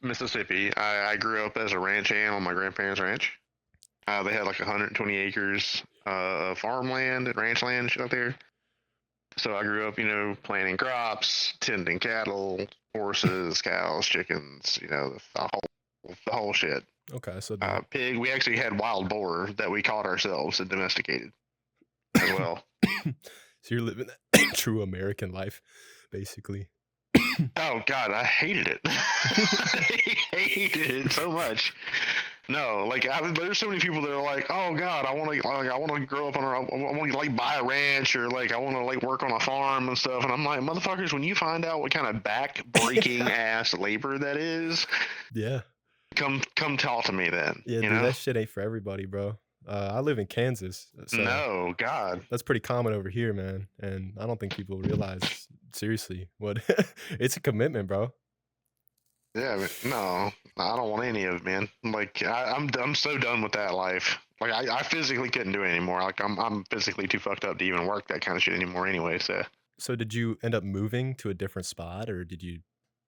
Mississippi. I grew up as a ranch hand on my grandparents' ranch. They had like 120 acres of farmland and ranch land and shit out there. So I grew up, planting crops, tending cattle, horses, cows, chickens, the whole shit. Okay, so Pig. We actually had wild boar that we caught ourselves and domesticated as well. so you're living that true American life, basically. Oh God, I hated it. I hated it so much. No, like there's so many people that are like, oh God, I want to grow up I want to like buy a ranch or like I want to like work on a farm and stuff. And I'm like, motherfuckers, when you find out what kind of back breaking ass labor that is, Yeah. come talk to me then. Yeah, dude, that shit ain't for everybody, bro. I live in Kansas, so No, God. that's pretty common over here, man. And I don't think people realize seriously what it's a commitment, bro. Yeah, no, I don't want any of it, man. Like I'm so done with that life. Like I physically couldn't do it anymore. Like I'm physically too fucked up to even work that kind of shit anymore anyway. So did you end up moving to a different spot, or do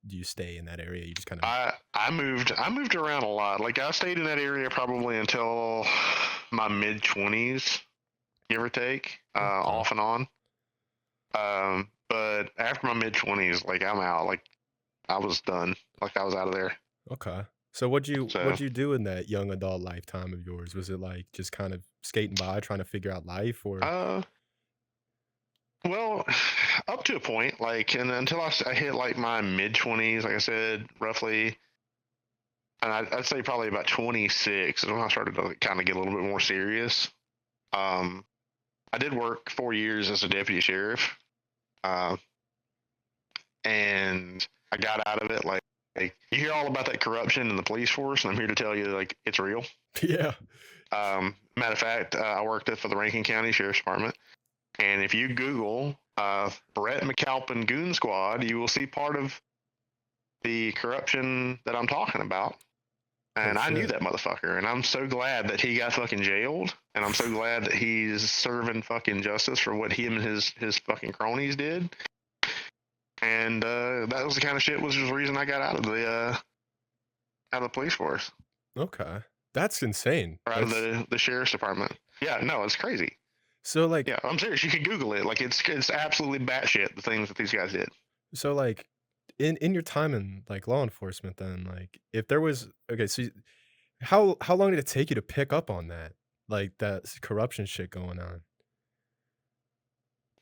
you stay in that area? You just kind of I moved around a lot. Like I stayed in that area probably until my mid-20s, give or take, off and on. But after my mid-20s, like I'm out. Like I was done. Like I was out of there. Okay. So what'd So you do in that young adult lifetime of yours? Was it like just kind of skating by, trying to figure out life, or uh well, up to a point, like, and until I hit like my mid-20s, like I said, roughly, and I'd say probably about 26 is when I started to kind of get a little bit more serious. Um, I did work 4 years as a deputy sheriff, uh, and I got out of it. Like you hear all about that corruption in the police force, and I'm here to tell you, like, it's real. yeah. Matter of fact, I worked for the Rankin County Sheriff's Department, and if you Google Brett McAlpin Goon Squad, you will see part of the corruption that I'm talking about. And I knew that motherfucker, and I'm so glad that he got fucking jailed, and I'm so glad that he's serving fucking justice for what him and his fucking cronies did. And that was the kind of shit was the reason I got out of the police force. Okay. That's insane. Or out of the sheriff's department. Yeah, no, it's crazy. So like, yeah, I'm serious. You can Google it. Like it's absolutely batshit the things that these guys did. so like in your time in like law enforcement, then like if there was okay, so how long did it take you to pick up on that, like that corruption shit going on?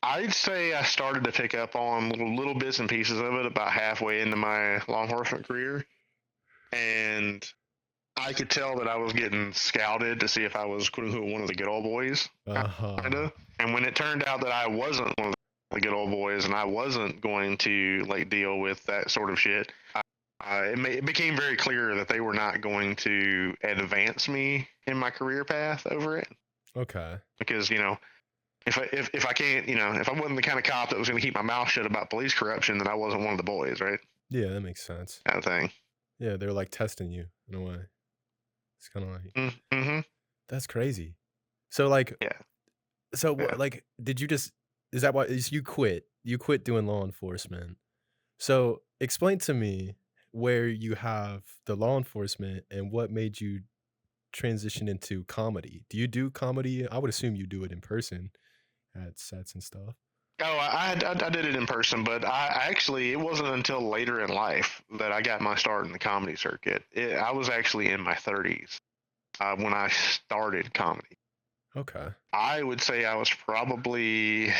I'd say I started to pick up on little bits and pieces of it about halfway into my law enforcement career, and I could tell that I was getting scouted to see if I was quote unquote one of the good old boys, kinda. And when it turned out that I wasn't one of the good old boys, and I wasn't going to like deal with that sort of shit, it became very clear that they were not going to advance me in my career path over it. Okay. Because if I can't, if I wasn't the kind of cop that was going to keep my mouth shut about police corruption, then I wasn't one of the boys, right? Yeah, that makes sense. Kind of thing. Yeah, they're like testing you in a way. It's kind of like Mm-hmm. that's crazy. So like, Yeah. so Yeah. like, did you just is that why is you quit? You quit doing law enforcement. So explain to me where you have the law enforcement and what made you transition into comedy. Do you do comedy? I would assume you do it in person at sets and stuff. Oh, I did it in person, but I actually it wasn't until later in life that I got my start in the comedy circuit. I was actually in my 30s when I started comedy. Okay. I would say I was probably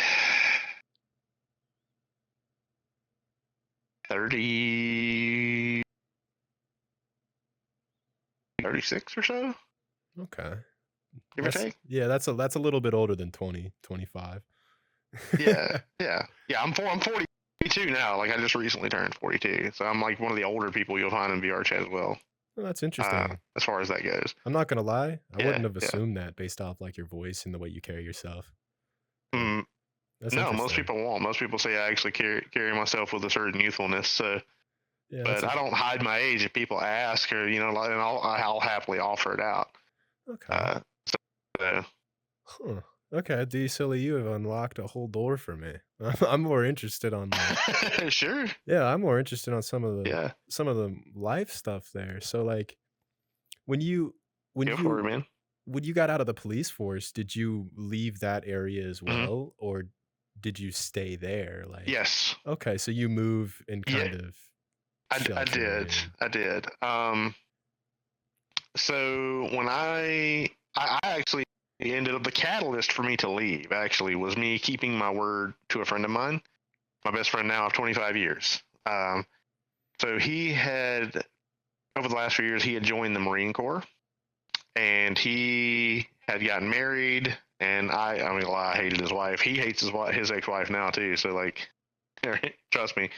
30, 36 or so, Okay. give or take. Yeah, that's a little bit older than 20, 25. Yeah, yeah, yeah. I'm 42 now. Like I just recently turned 42, so I'm like one of the older people you'll find in VR chat as well. Well, that's interesting. As far as that goes, I'm not gonna lie, I yeah, wouldn't have yeah. assumed that based off like your voice and the way you carry yourself. That's No, most interesting. people won't. Most people say I actually carry myself with a certain youthfulness. So, Yeah, but I don't hide my age if people ask, or and I'll happily offer it out. okay. So, Huh. Okay, D silly, you have unlocked a whole door for me. I'm more interested on like Sure. yeah, I'm more interested on Yeah. some of the life stuff there. So like when you when Go for it, you man. when you got out of the police force, did you leave that area as Hmm. well, or did you stay there? Like, Yes. okay, so you move in Yeah. kind of I shelter did. and I did. So when I actually ended up the catalyst for me to leave actually was me keeping my word to a friend of mine, my best friend now of 25 years. So he had over the last few years he had joined the Marine Corps and he had gotten married. And I mean, well, I hated his wife. He hates his ex-wife now too. So like, trust me,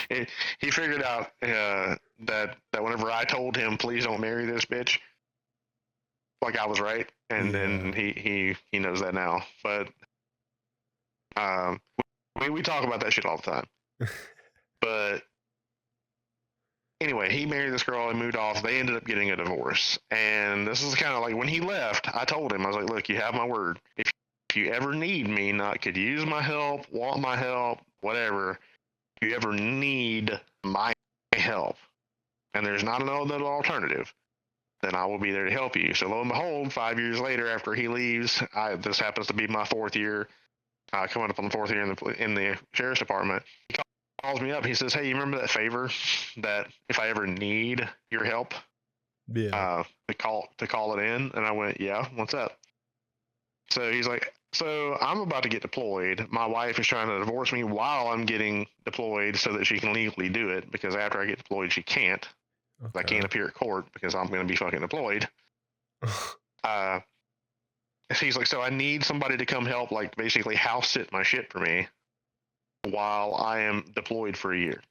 he, he figured out that whenever I told him, please don't marry this bitch, like I was right, and yeah. then he knows that now. But um, we talk about that shit all the time. But anyway, he married this girl and moved off. They ended up getting a divorce, and this is kind of like when he left. I told him, I was like, look, you have my word. If you ever need me, not could use my help, want my help, whatever. If you ever need my help, and there's not another alternative, then I will be there to help you. So lo and behold, 5 years later, after he leaves, this happens to be my fourth year, coming up on the fourth year in the sheriff's department. He calls me up. He says, "Hey, you remember that favor that if I ever need your help, Yeah. to call it in?" And I went, "Yeah, what's up?" So he's like, "So I'm about to get deployed. My wife is trying to divorce me while I'm getting deployed so that she can legally do it because after I get deployed, she can't. I can't Okay. appear at court because I'm going to be fucking deployed." Uh, he's like, "So I need somebody to come help, like basically house sit my shit for me while I am deployed for a year."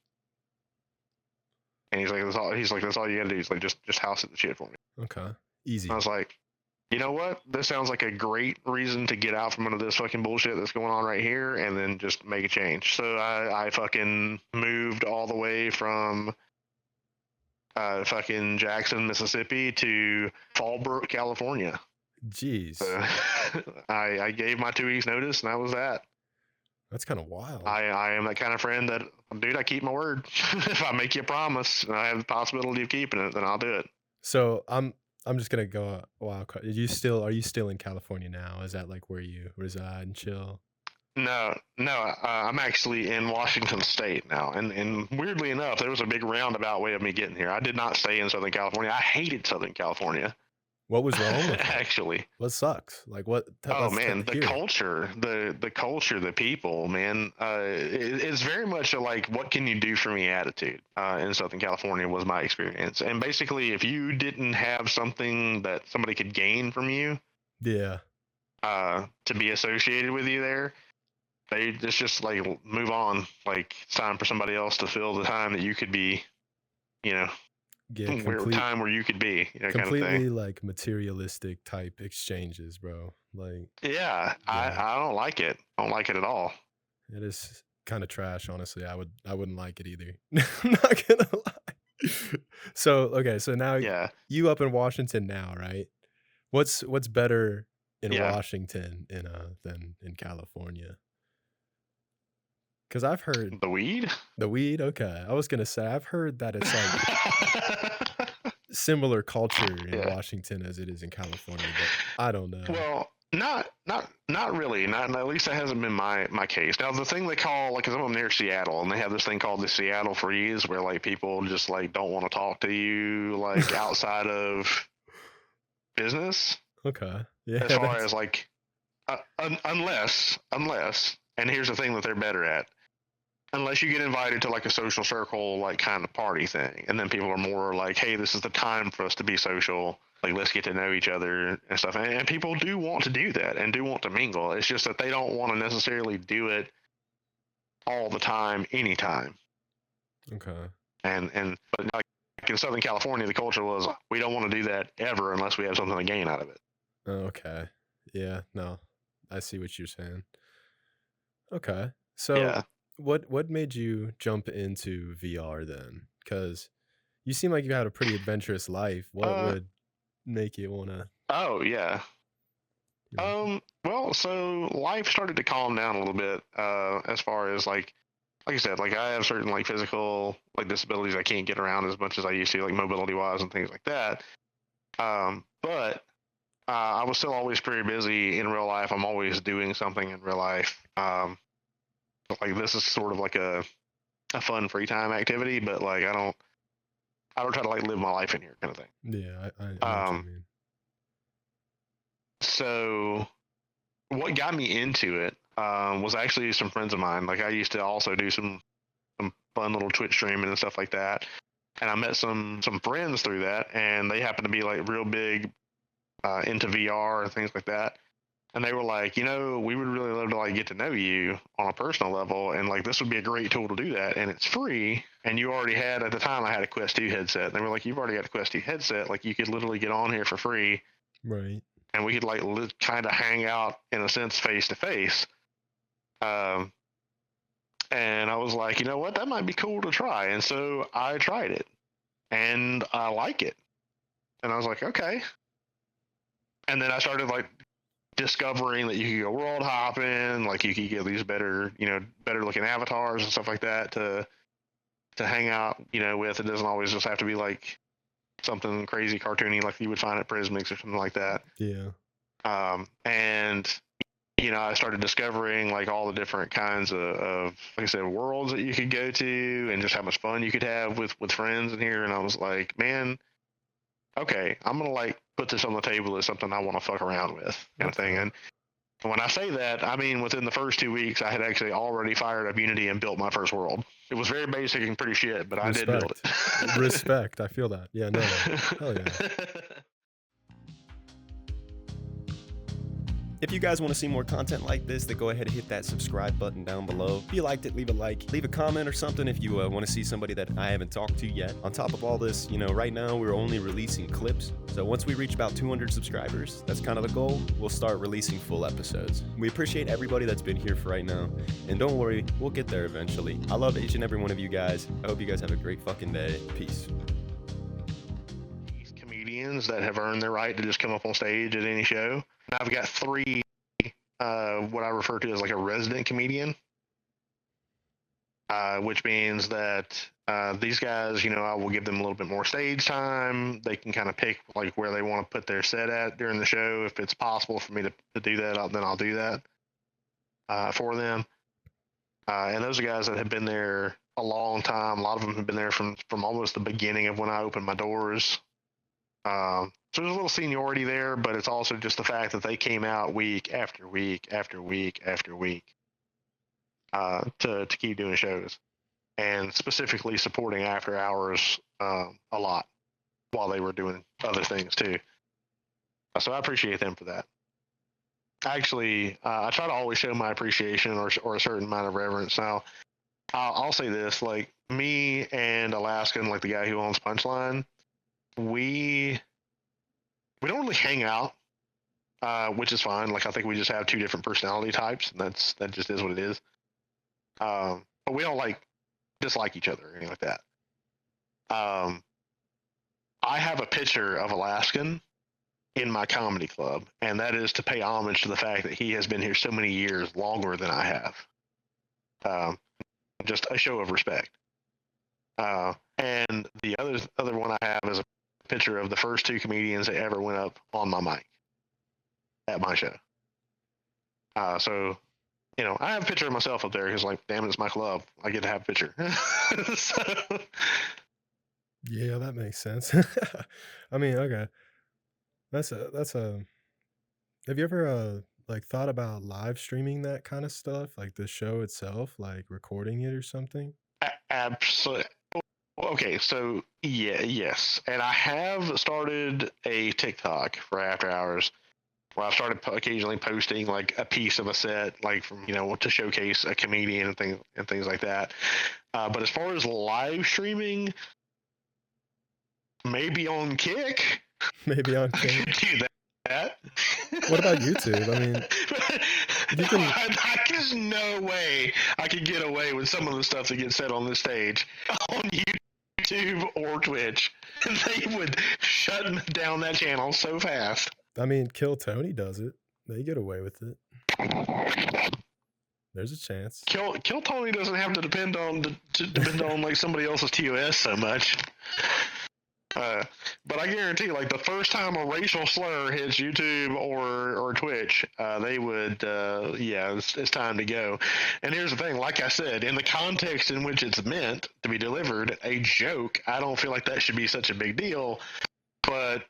And he's like, "That's all." He's like, "That's all you got to do. Is like just house sit the shit for me." Okay. I Easy. was like, "You know what? This sounds like a great reason to get out from under this fucking bullshit that's going on right here, and then just make a change." So I fucking moved all the way from fucking Jackson, Mississippi to Fallbrook, California. Jeez. So I gave my 2 weeks notice, and that was that. That's kind of wild. I am that kind of friend that, dude, I keep my word. If I make you a promise and I have the possibility of keeping it, then I'll do it. So I'm just gonna go a wild card. Are you still in California now? Is that like where you reside and chill? No, no, I'm actually in Washington State now, and weirdly enough, there was a big roundabout way of me getting here. I did not stay in Southern California. I hated Southern California, What was wrong with it? actually. What sucks? Like what? Oh Let's man, the hear it. culture, the culture, the people, man. It's very much a like, what can you do for me attitude. In Southern California was my experience, and basically, if you didn't have something that somebody could gain from you, Yeah. to be associated with you there, they just like move on. Like it's time for somebody else to fill the time that you could be, you know, Yeah. time where you could be, kind of thing. Completely like materialistic type exchanges, bro. Like Yeah, yeah, I don't like it. I don't like it at all. it is kind of trash, honestly. I wouldn't like it either. I'm not gonna lie. So okay, so now Yeah, you up in Washington now, right? What's better in yeah. Washington than in California? Because I've heard The weed. the weed. Okay, I was gonna say I've heard that it's like similar culture in Yeah. Washington as it is in California, but I don't know. Well, not really. Not at least that hasn't been my case. Now the thing they call, like, 'cause I'm near Seattle, and they have this thing called the Seattle Freeze, where like people just like don't want to talk to you like outside of business, Okay, yeah, as far that's as like unless, and here's the thing that they're better at, unless you get invited to like a social circle like kind of party thing, and then people are more like, hey, this is the time for us to be social, like let's get to know each other and stuff. And people do want to do that and do want to mingle. It's just that they don't want to necessarily do it all the time, anytime. okay. And but like in Southern California, the culture was, we don't want to do that ever unless we have something to gain out of it. Okay. Yeah, no. I see what you're saying. Okay. So Yeah. what made you jump into VR then? Because you seem like you had a pretty adventurous life. What Uh. would make you wanna Oh yeah. Well, so life started to calm down a little bit, as far as like I said, like I have certain like physical like disabilities. I can't get around as much as I used to, like mobility wise and things like that. But I was still always pretty busy in real life. I'm always doing something in real life. Like this is sort of like a fun free time activity, but like I don't try to like live my life in here kind of thing. Yeah, I know what you Um, mean. so what got me into it was actually some friends of mine. Like I used to also do some fun little Twitch streaming and stuff like that. And I met some friends through that, and they happened to be like real big into VR and things like that. And they were like, we would really love to like get to know you on a personal level, and like this would be a great tool to do that, and it's free. And you already had at the time I had a Quest 2 headset. And they were like, you've already got a Quest 2 headset, like you could literally get on here for free, Right. and we could like kind of hang out in a sense face to face. Um, and I was like, you know what, that might be cool to try. And so I tried it, and I like it. And I was like, okay. And then I started like discovering that you could go world hopping, like you could get these better, better looking avatars and stuff like that to hang out, with. It doesn't always just have to be like something crazy cartoony like you would find at Prismix or something like that. Yeah. And I started discovering like all the different kinds of like I said, worlds that you could go to, and just how much fun you could have with friends in here. And I was like, man, okay, I'm gonna like put this on the table as something I want to fuck around with, kind of thing. And when I say that, I mean within the first 2 weeks, I had actually already fired up Unity and built my first world. It was very basic and pretty shit, but I did build it. Respect. I feel that. Yeah, no. Hell yeah. If you guys want to see more content like this, then go ahead and hit that subscribe button down below. If you liked it, leave a like, leave a comment or something if you want to see somebody that I haven't talked to yet. On top of all this, right now we're only releasing clips. So once we reach about 200 subscribers, that's kind of the goal, we'll start releasing full episodes. We appreciate everybody that's been here for right now. And don't worry, we'll get there eventually. I love each and every one of you guys. I hope you guys have a great fucking day. Peace. These comedians that have earned their right to just come up on stage at any show. And I've got 3 what I refer to as like a resident comedian, which means that these guys, I will give them a little bit more stage time. They can kind of pick like where they want to put their set at during the show. If it's possible for me to do that, then I'll do that for them. And those are guys that have been there a long time. A lot of them have been there from almost the beginning of when I opened my doors. So there's a little seniority there, but it's also just the fact that they came out week after week after week after week to keep doing shows, and specifically supporting After Hours a lot while they were doing other things too. So I appreciate them for that. Actually, I try to always show my appreciation or a certain amount of reverence. Now, I'll say this, like me and Alaskan, like the guy who owns Punchline, we don't really hang out, which is fine. Like I think we just have 2 different personality types, and that just is what it is. But we don't like dislike each other or anything like that. I have a picture of Alaskan in my comedy club, and that is to pay homage to the fact that he has been here so many years, longer than I have. Just a show of respect. And the other one I have is a picture of the first 2 comedians that ever went up on my mic at my show. So, I have a picture of myself up there because, like, damn it, it's my club. I get to have a picture. So, Yeah, that makes sense. I mean, okay. That's a have you ever like thought about live streaming that kind of stuff, like the show itself, like recording it or something? absolutely. Okay, so yes, and I have started a TikTok for After Hours where I've started occasionally posting like a piece of a set, like from to showcase a comedian and things like that. But as far as live streaming, maybe on Kick. Maybe on I Kick. could do that. What about YouTube? I mean, you can. There's no way I could get away with some of the stuff that gets said on this stage on YouTube or Twitch. They would shut down that channel so fast. I mean, Kill Tony does it. They get away with it. There's a chance. Kill Tony doesn't have to depend on like somebody else's TOS so much. But I guarantee, like the first time a racial slur hits YouTube or Twitch, they would, it's time to go. And here's the thing: like I said, in the context in which it's meant to be delivered, a joke, I don't feel like that should be such a big deal. But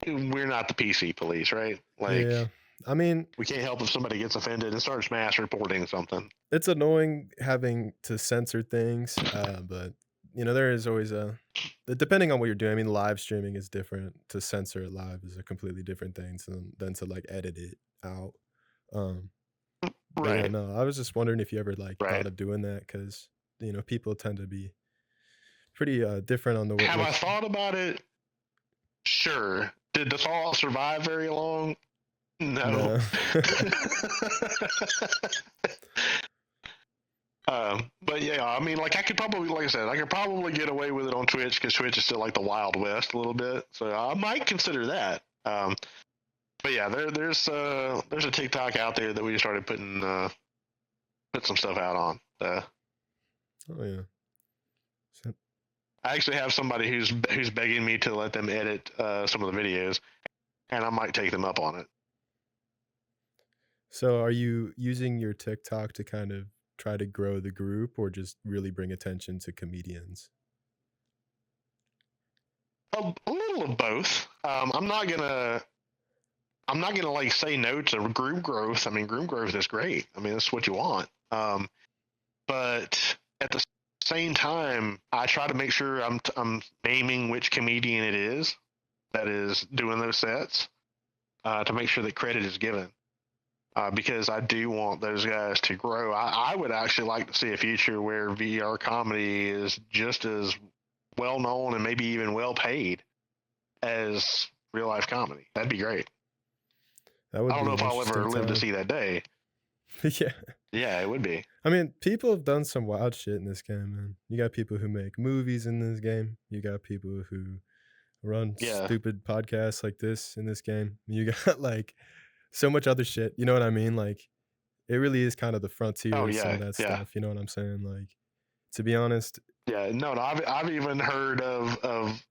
we're not the PC police, right? Like, yeah. I mean, we can't help if somebody gets offended and starts mass reporting something. It's annoying having to censor things, but there is always depending on what you're doing. I mean, live streaming is different. To censor it live is a completely different thing than to like edit it out. Right. No, I was just wondering if you ever Right. thought of doing that, because people tend to be pretty different on the way. Have I thought about it? Sure. Did the Fallout survive very long? No. But yeah, I mean, like I could probably, like I said, I could probably get away with it on Twitch because Twitch is still like the Wild West a little bit. So I might consider that. But yeah, there's a TikTok out there that we started put some stuff out on. Oh yeah. I actually have somebody who's begging me to let them edit some of the videos, and I might take them up on it. So are you using your TikTok to kind of try to grow the group, or just really bring attention to comedians? A little of both. I'm not gonna like say no to group growth. I mean, group growth is great. I mean, that's what you want. But at the same time, I try to make sure I'm naming which comedian it is that is doing those sets, to make sure that credit is given. Because I do want those guys to grow. I would actually like to see a future where VR comedy is just as well known and maybe even well paid as real life comedy. That'd be great. I don't know if I'll ever live to see that day. Yeah, it would be. I mean, people have done some wild shit in this game, man. You got people who make movies in this game. You got people who run stupid podcasts like this in this game. You got like so much other shit. You know what I mean? Like, it really is kind of the frontier of some of that stuff. You know what I'm saying? Like, to be honest. Yeah, no, I've even heard of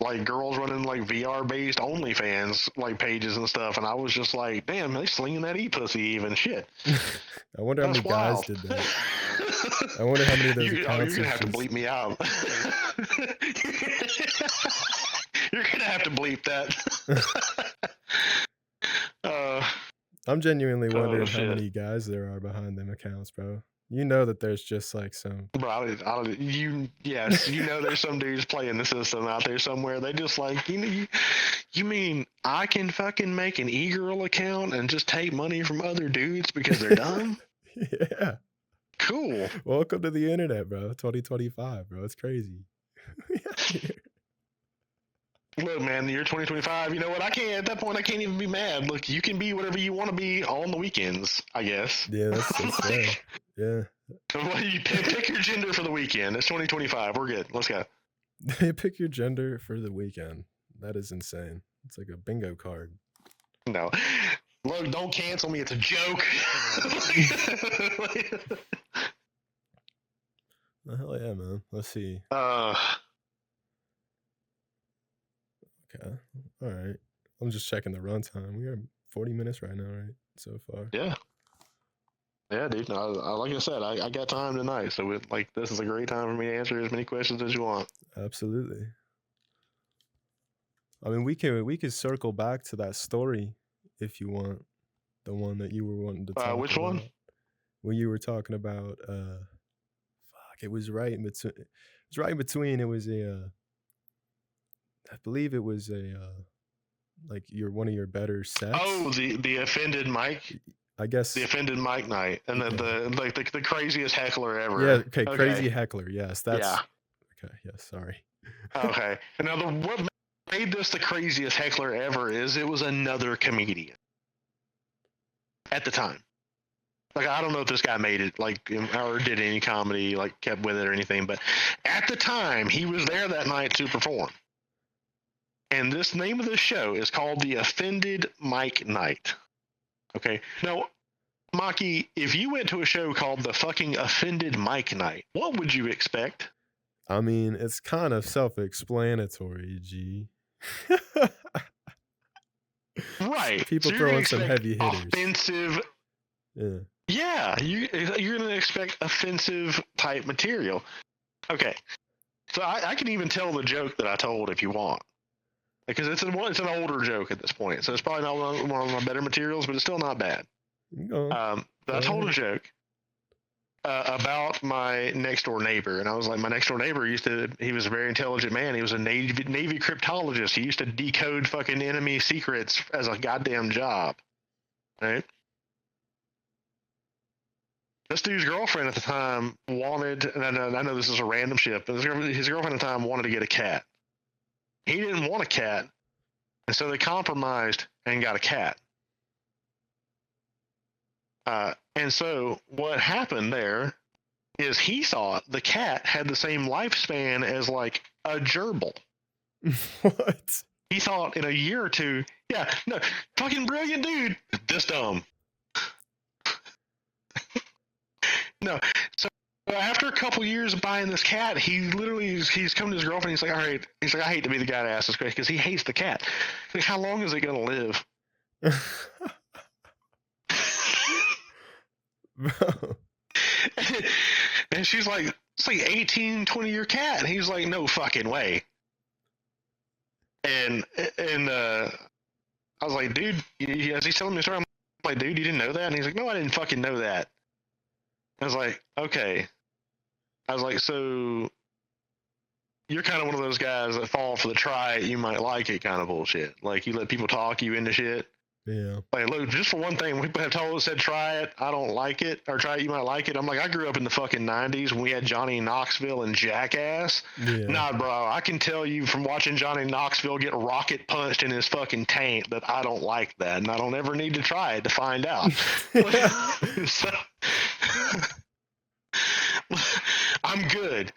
like girls running like VR based OnlyFans like pages and stuff, and I was just like, damn, they slinging that e-pussy even shit. I wonder how many guys did that. I wonder how many of those accounts. You're gonna have to bleep me out. You're gonna have to bleep that. I'm genuinely wondering how many guys there are behind them accounts, bro. You know that there's just like some. Bro, there's some dudes playing the system out there somewhere. They just like, you mean I can fucking make an e-girl account and just take money from other dudes because they're dumb? Yeah. Cool. Welcome to the internet, bro. 2025, bro. It's crazy. Look, man, the year 2025, you know what? At that point, I can't even be mad. Look, you can be whatever you want to be on the weekends, I guess. Yeah, that's fair. Yeah. You pick your gender for the weekend. It's 2025. We're good. Let's go. Pick your gender for the weekend. That is insane. It's like a bingo card. No. Look, don't cancel me. It's a joke. Hell yeah, man. Let's see. Okay. All right. I'm just checking the runtime. We are 40 minutes right now, right? So far. Yeah. Yeah, dude. Like I said, I got time tonight, so this is a great time for me to answer as many questions as you want. Absolutely. I mean, we could circle back to that story if you want, the one that you were wanting to talk about. Which one? When you were talking about, it was right in between. It was right in between. It was I believe it was like one of your better sets. Oh, the offended Mike. I guess the offended Mike night, and then the craziest heckler ever. Yeah. Okay. Crazy heckler. Yes. That's. Yeah. Okay. Yes. Sorry. Okay. And now what made this the craziest heckler ever is it was another comedian at the time. Like, I don't know if this guy made it, like, or did any comedy, like, kept with it or anything, but at the time, he was there that night to perform. And this name of the show is called The Offended Mike Night. Okay. Now, Maki, if you went to a show called the fucking Offended Mike Night, what would you expect? I mean, it's kind of self-explanatory, G. Right. People So you're gonna throwing some expect heavy hitters. offensive. Yeah. Yeah, you're gonna expect offensive type material. Okay. So I can even tell the joke that I told if you want, because it's an older joke at this point. So it's probably not one of my better materials, but it's still not bad. But I told a joke about my next door neighbor, and I was like, my next door neighbor he was a very intelligent man. He was a Navy cryptologist. He used to decode fucking enemy secrets as a goddamn job, right? This dude's girlfriend at the time wanted, and I know this is a random shit, but his girlfriend at the time wanted to get a cat. He didn't want a cat, and so they compromised and got a cat. And so what happened there is he thought the cat had the same lifespan as like a gerbil. What? He thought in a year or two, yeah, no, fucking brilliant dude, this dumb. No, so after a couple years of buying this cat, he's come to his girlfriend. He's like, all right, he's like, I hate to be the guy to ask this question because he hates the cat. He's like, how long is it gonna live? Bro. And she's like, it's like 18, 20-year cat. And he's like, no fucking way. And I was like, dude, as he's telling me the story, I'm like, dude, you didn't know that? And he's like, no, I didn't fucking know that. I was like, okay. I was like, so you're kind of one of those guys that fall for the try it, you might like it kind of bullshit. Like, you let people talk you into shit. Yeah. Like, look, just for one thing, when people have told us, said, try it, I don't like it, or try it, you might like it. I'm like, I grew up in the fucking 90s when we had Johnny Knoxville and Jackass. Yeah. Nah, bro, I can tell you from watching Johnny Knoxville get rocket punched in his fucking taint that I don't like that, and I don't ever need to try it to find out. So, I'm good.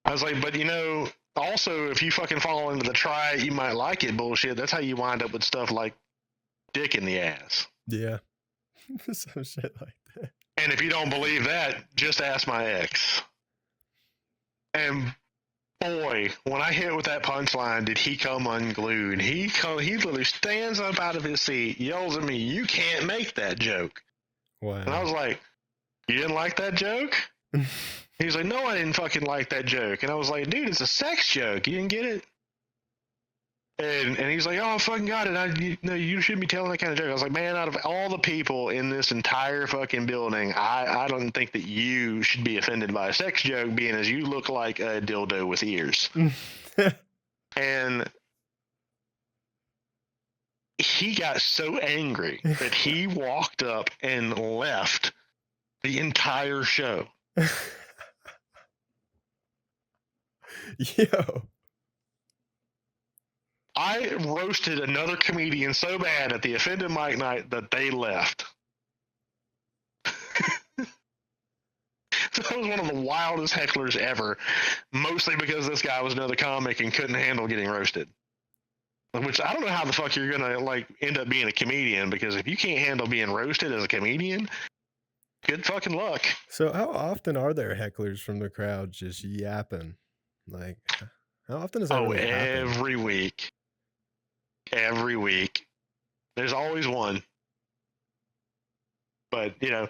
I was like, but you know, also, if you fucking fall into the try it, you might like it bullshit, that's how you wind up with stuff like dick in the ass. Yeah. Some shit like that. And if you don't believe that, just ask my ex. And boy, when I hit with that punchline, did he come unglued. He literally stands up out of his seat, yells at me, you can't make that joke. Wow. And I was like, you didn't like that joke? He's like, no, I didn't fucking like that joke. And I was like, dude, it's a sex joke. You didn't get it? And he's like, oh, I fucking got it. You shouldn't be telling that kind of joke. I was like, man, out of all the people in this entire fucking building, I don't think that you should be offended by a sex joke, being as you look like a dildo with ears. And he got so angry that he walked up and left the entire show. Yo. I roasted another comedian so bad at the Offended Mike Night that they left. That was one of the wildest hecklers ever, mostly because this guy was another comic and couldn't handle getting roasted. Which I don't know how the fuck you're gonna like end up being a comedian, because if you can't handle being roasted as a comedian, good fucking luck. So how often are there hecklers from the crowd just yapping? Like, how often is that really happen? Every week. Every week. There's always one. But, you know,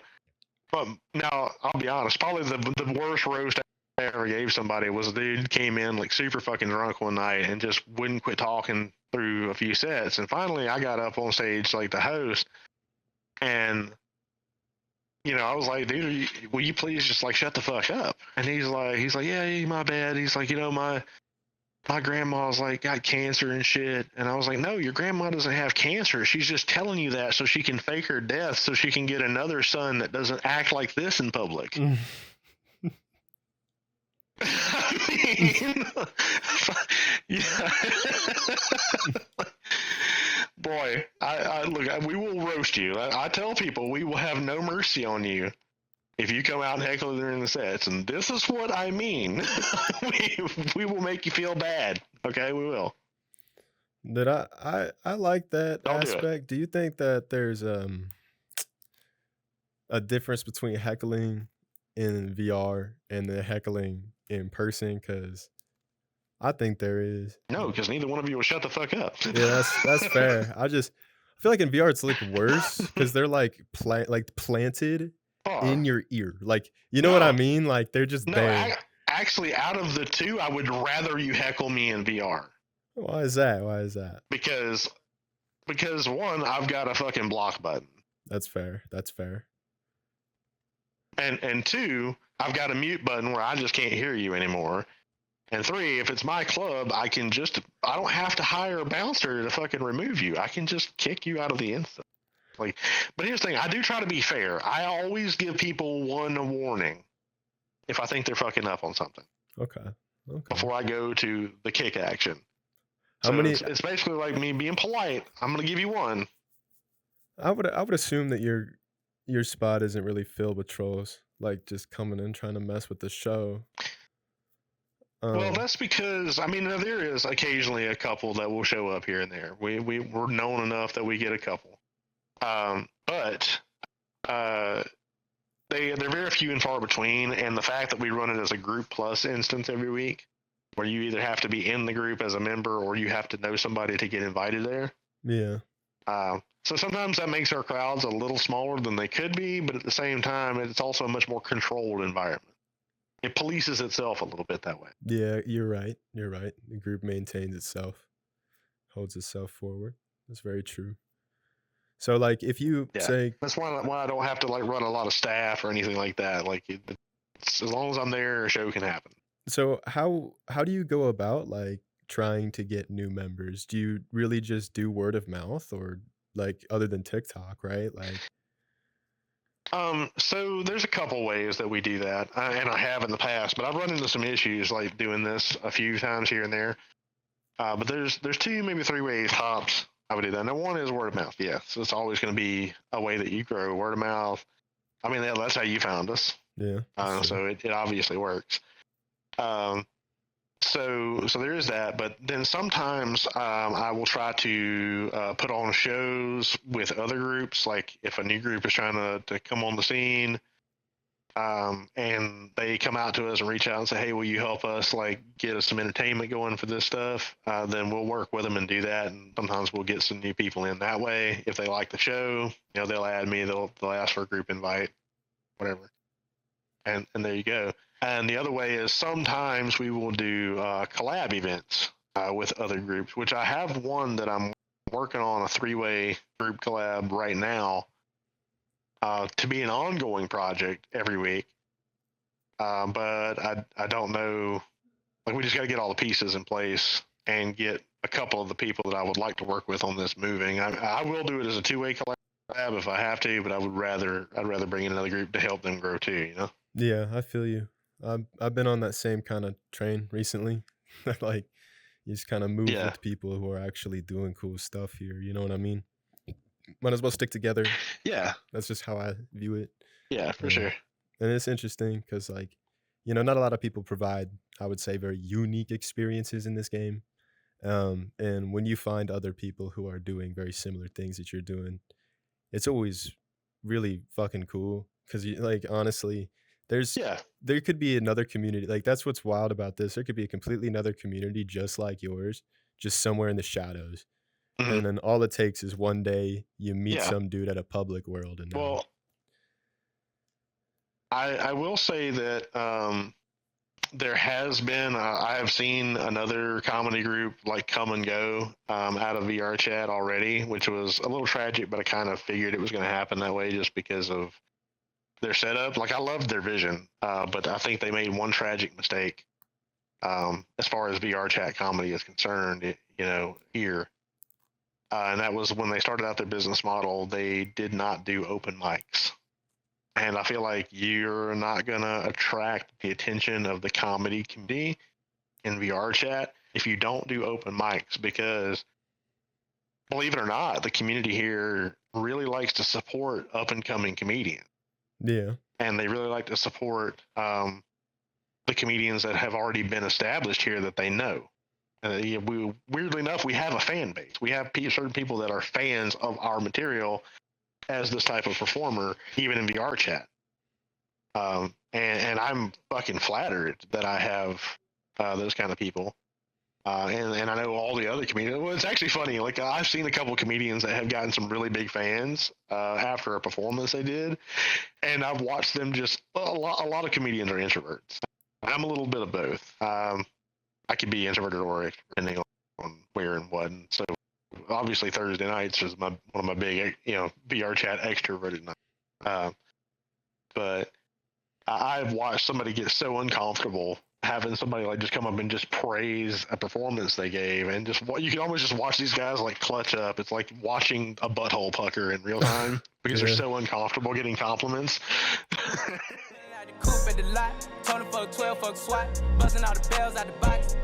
but now I'll be honest, probably the worst roast I ever gave somebody was a dude came in like super fucking drunk one night and just wouldn't quit talking through a few sets. And finally I got up on stage like the host, and you know, I was like, dude, will you please just like shut the fuck up? And he's like, yeah, my bad. He's like, you know, my grandma's like got cancer and shit. And I was like, no, your grandma doesn't have cancer. She's just telling you that so she can fake her death so she can get another son that doesn't act like this in public. I mean, yeah. Boy, I look, we will roast you. I tell people we will have no mercy on you if you come out and heckle during the sets. And this is what I mean. we will make you feel bad. Okay, we will. That I like that Don't aspect. Do you think that there's a difference between heckling in VR and the heckling in person? Because I think there is. No, because neither one of you will shut the fuck up. Yeah, that's fair. I feel like in VR it's like worse because they're like planted in your ear. Like, you know what I No. mean? Like they're just No, there. actually, out of the two, I would rather you heckle me in VR. Why is that? Why is that? Because one, I've got a fucking block button. That's fair. That's fair. And two, I've got a mute button where I just can't hear you anymore. And three, if it's my club, I don't have to hire a bouncer to fucking remove you. I can just kick you out of the instant. Like, but here's the thing, I do try to be fair. I always give people one warning if I think they're fucking up on something. Okay. Before I go to the kick action. How many? It's basically like me being polite. I'm gonna give you one. I would assume that your spot isn't really filled with trolls, like just coming in trying to mess with the show. Well, that's because there is occasionally a couple that will show up here and there. We're known enough that we get a couple, but they're very few and far between. And the fact that we run it as a group plus instance every week, where you either have to be in the group as a member or you have to know somebody to get invited there. Yeah. So sometimes that makes our crowds a little smaller than they could be, but at the same time, it's also a much more controlled environment. It polices itself a little bit that way. Yeah, you're right. You're right. The group maintains itself, holds itself forward. That's very true. So, like, if you say that's why I don't have to like run a lot of staff or anything like that. Like, as long as I'm there, a show can happen. So, how do you go about like trying to get new members? Do you really just do word of mouth, or like other than TikTok, right? Like, so there's a couple ways that we do that, and I have in the past, but I've run into some issues like doing this a few times here and there. But there's 2, maybe 3 ways tops I would do that. Now, one is word of mouth. Yes, so it's always going to be a way that you grow. Word of mouth. I mean, that's how you found us. Yeah. So it obviously works. So there is that, but then sometimes I will try to put on shows with other groups. Like if a new group is trying to come on the scene, and they come out to us and reach out and say, "Hey, will you help us like get us some entertainment going for this stuff?" Then we'll work with them and do that. And sometimes we'll get some new people in that way. If they like the show, they'll add me. They'll ask for a group invite, whatever. And there you go. And the other way is sometimes we will do collab events with other groups, which I have one that I'm working on, a 3-way group collab right now, to be an ongoing project every week. But I don't know, like we just got to get all the pieces in place and get a couple of the people that I would like to work with on this moving. I will do it as a 2-way collab if I have to, but I'd rather bring in another group to help them grow too, Yeah, I feel you. I've been on that same kind of train recently. Like, you just kind of move with people who are actually doing cool stuff here. You know what I mean? Might as well stick together. Yeah. That's just how I view it. Yeah, for sure. And it's interesting because, like, not a lot of people provide, I would say, very unique experiences in this game. And when you find other people who are doing very similar things that you're doing, it's always really fucking cool. Because, like, honestly, there could be another community. Like, that's what's wild about this. There could be a completely another community just like yours, just somewhere in the shadows. Mm-hmm. And then all it takes is one day you meet some dude at a public world. And well, I will say that there has been, I have seen another comedy group like come and go out of VR chat already, which was a little tragic, but I kind of figured it was going to happen that way just because of their setup. Like, I loved their vision, but I think they made one tragic mistake as far as VR chat comedy is concerned, here. And that was when they started out their business model, they did not do open mics. And I feel like you're not going to attract the attention of the comedy community in VR chat if you don't do open mics, because believe it or not, the community here really likes to support up and coming comedians. Yeah. And they really like to support the comedians that have already been established here that they know. Weirdly enough, we have a fan base. We have certain people that are fans of our material, as this type of performer, even in VR chat. And I'm fucking flattered that I have those kind of people. And I know all the other comedians. Well, it's actually funny. Like, I've seen a couple of comedians that have gotten some really big fans after a performance they did, and I've watched them just a lot of comedians are introverts. I'm a little bit of both. I could be introverted or extrovert, depending on where and what. And so obviously Thursday nights is one of my big, VR chat extroverted nights. But I've watched somebody get so uncomfortable having somebody like just come up and just praise a performance they gave, and just you can almost just watch these guys like clutch up. It's like watching a butthole pucker in real time because they're so uncomfortable getting compliments. Coupe at the lot, told him fuck 12, fuck SWAT, busting all the bells out the box.